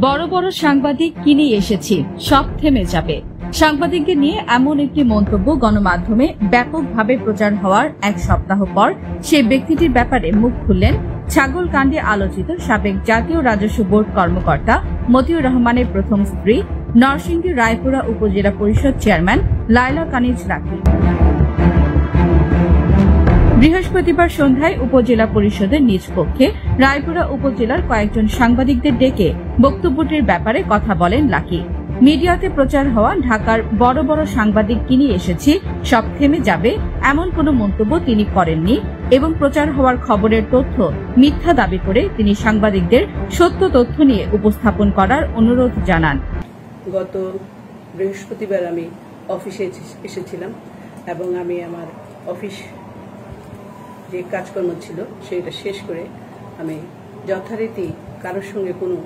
বড় বড় সাংবাদিক কি নিয়ে এসেছি, সব থেমে যাবে। সাংবাদিকদের নিয়ে এমন একটি মন্তব্য গণমাধ্যমে ব্যাপকভাবে প্রচার হওয়ার এক সপ্তাহ পর সেই ব্যক্তিটির ব্যাপারে মুখ খুললেন ছাগলকাণ্ডে আলোচিত সাবেক জাতীয় রাজস্ব বোর্ড কর্মকর্তা মতিউর রহমানের প্রথম স্ত্রী, নরসিংদী রায়পুরা উপজেলা পরিষদ চেয়ারম্যান লায়লা কানিজ লাকি। বৃহস্পতিবার সন্ধ্যায় উপজেলা পরিষদের নিজ কক্ষে রায়পুরা উপজেলার কয়েকজন সাংবাদিকদের ডেকে বক্তব্যটির ব্যাপারে কথা বলেন লাকি। মিডিয়াতে প্রচার হওয়া ঢাকার বড় বড় সাংবাদিক কি নিয়ে এসেছি, সব থেমে যাবে এমন কোনো মন্তব্য তিনি করেননি এবং প্রচার হওয়ার খবরের তথ্য মিথ্যা দাবি করে তিনি সাংবাদিকদের সত্য তথ্য নিয়ে উপস্থাপন করার অনুরোধ জানান। গত বৃহস্পতিবার আমি অফিসে এসেছিলাম এবং আমি আমার অফিস যে কাজকর্ম ছিল সেটা শেষ করে আমি যথারীতি কারোর সঙ্গে কোনো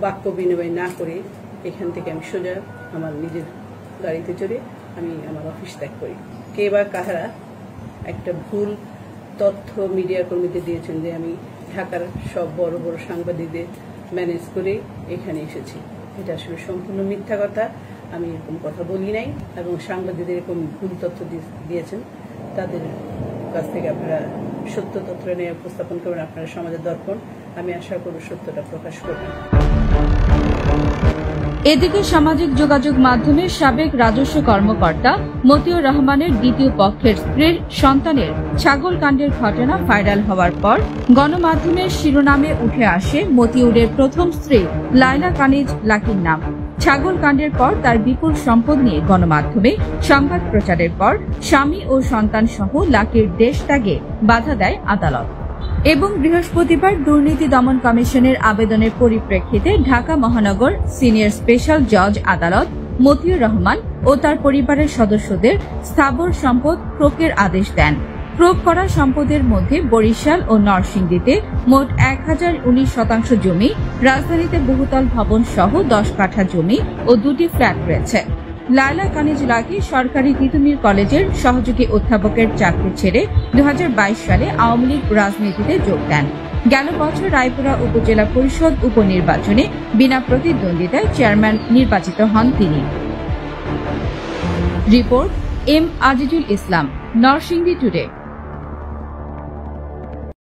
বাক্য বিনিময় না করে এখান থেকে আমি সোজা আমার নিজের গাড়িতে চড়ে আমি আমার অফিস ত্যাগ করি। কে বা কাহারা একটা ভুল তথ্য মিডিয়া কর্মীদের দিয়েছেন যে আমি ঢাকার সব বড় বড় সাংবাদিকদের ম্যানেজ করে এখানে এসেছি। এটা আসলে সম্পূর্ণ মিথ্যা কথা। আমি এরকম কথা বলি নাই এবং সাংবাদিকদের এরকম ভুল তথ্য দিয়েছেন, তাদের কাছ থেকে আপনারা সত্য তথ্য নিয়ে উপস্থাপন করবেন আপনারা সমাজের দর্পণ। আমি আশা করব সত্যটা প্রকাশ করবেন। এদিকে সামাজিক যোগাযোগ মাধ্যমে সাবেক রাজস্ব কর্মকর্তা মতিউর রহমানের দ্বিতীয় পক্ষের স্ত্রীর সন্তানের ছাগলকাণ্ডের ঘটনা ভাইরাল হওয়ার পর গণমাধ্যমের শিরোনামে উঠে আসে মতিউরের প্রথম স্ত্রী লায়লা কানিজ লাকির নাম। ছাগলকাণ্ডের পর তার বিপুল সম্পদ নিয়ে গণমাধ্যমে সংবাদ প্রচারের পর স্বামী ও সন্তান সহ লাকির দেশ ত্যাগে বাধা দেয় আদালত এবং বৃহস্পতিবার দুর্নীতি দমন কমিশনের আবেদনের পরিপ্রেক্ষিতে ঢাকা মহানগর সিনিয়র স্পেশাল জজ আদালত মতিউর রহমান ও তার পরিবারের সদস্যদের স্থাবর সম্পদ ক্রোকের আদেশ দেন। ক্রোক করা সম্পদের মধ্যে বরিশাল ও নরসিংদীতে মোট 1019 জমি, রাজধানীতে বহুতল ভবন সহ 10 কাঠা জমি ও 2টি ফ্ল্যাট রয়েছে। লায়লা কানিজ লাকি সরকারি তিতুমির কলেজের সহযোগী অধ্যাপকের চাকরি ছেড়ে 2022 সালে আওয়ামী লীগ রাজনীতিতে যোগ দেন। গেল বছর রায়পুরা উপজেলা পরিষদ উপনির্বাচনে বিনা প্রতিদ্বন্দ্বিতায় চেয়ারম্যান নির্বাচিত হন তিনি। Report M Azizul Islam, Narsingdi today.